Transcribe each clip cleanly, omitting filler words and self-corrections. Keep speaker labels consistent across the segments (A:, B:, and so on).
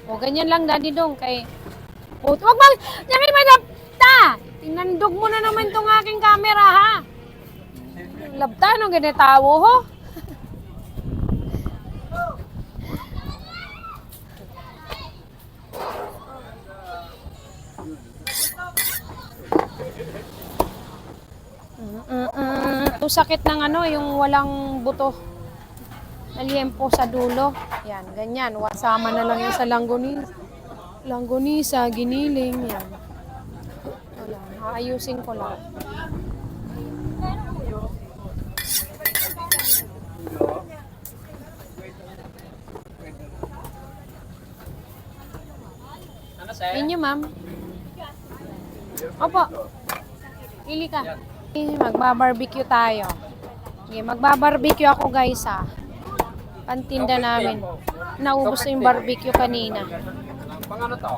A: O, ganyan lang, Daddy Dong, kay... O, wag bang... Yakin mo, labta! Tinandog mo na naman tong aking camera, ha? Labta, anong ginitawo, ho? Yung sakit ng ano, yung walang buto. Naliempo sa dulo. Yan, ganyan. Wasama na lang yan sa langgonisa. Langgonisa, giniling, yan. Wala, aayusin ko lang. Inyo, ma'am. Opo. Pili ka. Magbabarbecue tayo. Okay, magbabarbecue ako, guys, ha. Pantinda namin. Naubos na yung barbecue kanina.
B: Pang ano to?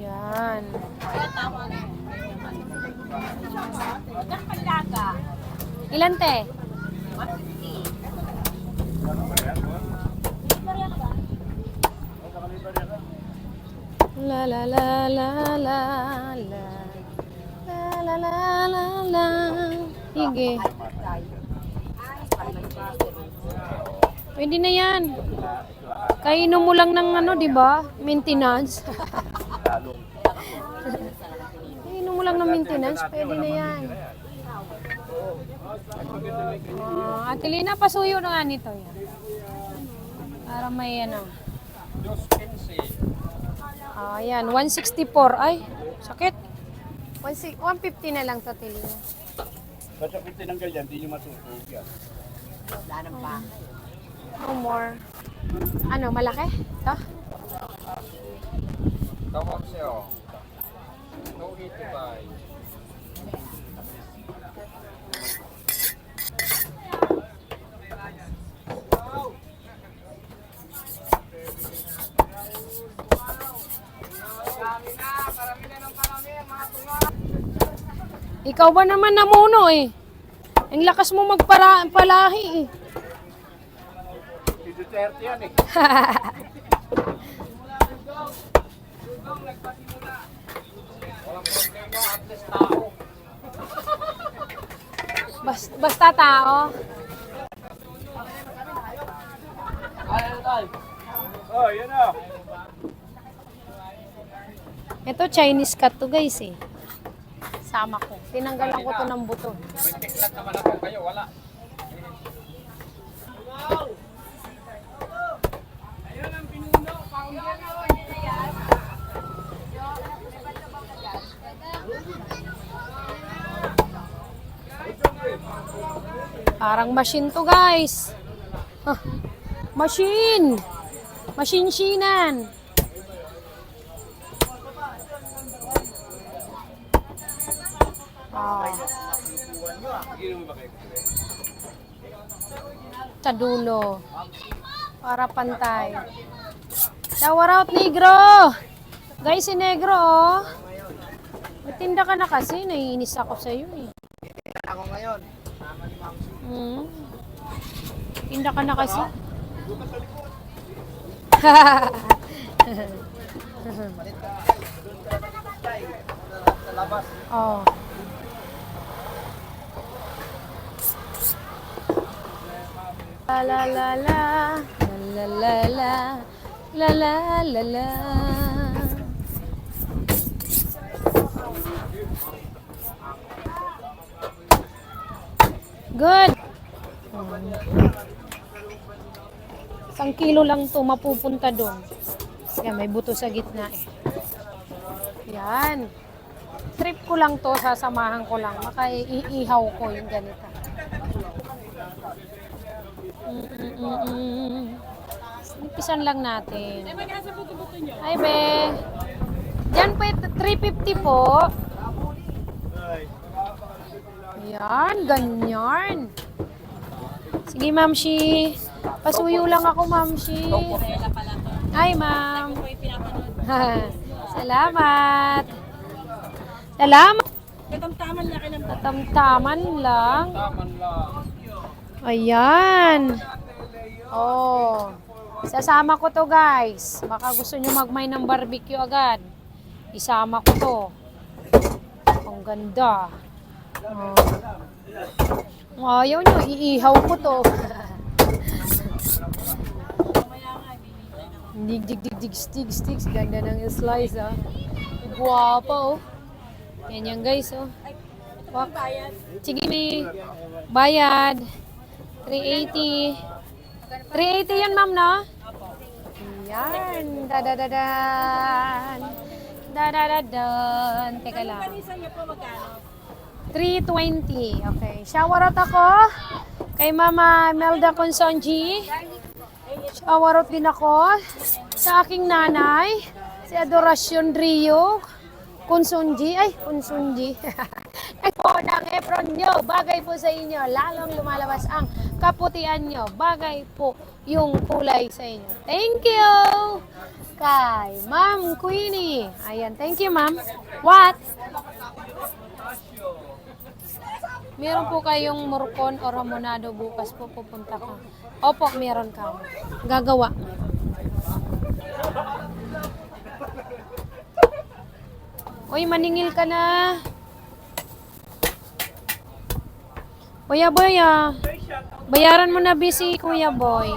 A: Yan. Ilan, te? La la la la la la la la la la la. Sige. Pwede na yan. Kainom mo lang ng ano, di ba? Maintenance. Kainom mo lang ng maintenance, pwede na yan. Ate Lina, pasuyo na nga nito yan. Para may ano. Ayan, 164. Ay, sakit. 150 na lang to, Ate Lina.
B: Basta kung tinanggal yan, hindi nyo masusunod yan.
A: No more. Ano, malaki? Ito?
B: Tawag siya. 285.
A: Ikaw ba naman namuno eh? Ang lakas mo magpalahi eh.
B: Si Duterte yan eh. Walang problema, at least tao.
A: Basta tao.
B: Oh, yun na.
A: Ito Chinese cut to, guys eh. Sama ko. Tinanggalan ko to ng buto.
B: May tiklat naman ako kayo, wala. Ayun ang pinuno, founder.
A: Parang machine to, guys. Huh. Machine. Machine-shinan. Sa dulo. Para pantay. Shower out, negro! Guys, si negro, oh. Matinda ka na kasi. Naiinis ako sa iyo, eh.
B: Ako ngayon.
A: Tinda ka na kasi. Oh. La la la la la la la la la la la. Good. 1 kilo lang to mapupunta doon. Yan, may buto sa gitna eh. Yan. Trip ko lang to, sasamahan ko lang. Makaiihaw ko yung ganito. Umpisan lang natin. Ay, be. Diyan po, 350 po. Yan, ganyan. Sige, Ma'am Shi. Pasuyo lang ako, Ma'am Shi. Ay, Ma'am. Salamat. Salamat.
C: Tatamtaman lang.
A: Tatamtaman lang.
B: Taman lang.
A: Ayan. Oh. Sasama ko to guys. Baka gusto nyo magmay ng barbecue agad. Isama ko to. Ang ganda. Oh. Ayaw nyo, iihaw ko to. Dig, dig, dig, dig, sticks. Ganda ng slice, ah. Guwapa, oh. Yan guys, oh. Wak. Sige, may bayad. 380. 380 yan, ma'am, no? Yan. Dadadadan. Dadadadan. Teka lang. 320. Okay. Shower out ako kay Mama Melda Consonji. Shower out din ako sa aking nanay, si Adoracion Rio Consonji. Ay, Consonji. Eko ng apron nyo, bagay po sa inyo. Lalong lumalabas ang kaputian nyo. Bagay po yung kulay sa inyo. Thank you! Kay Ma'am Queenie. Ayan, thank you, ma'am. What? Meron po kayong murkon o ramonado bukas po pupunta ka. Opo, meron ka. Gagawa. Uy, maningil ka na. Kuya Boy, ah. Bayaran mo na busy, Kuya Boy.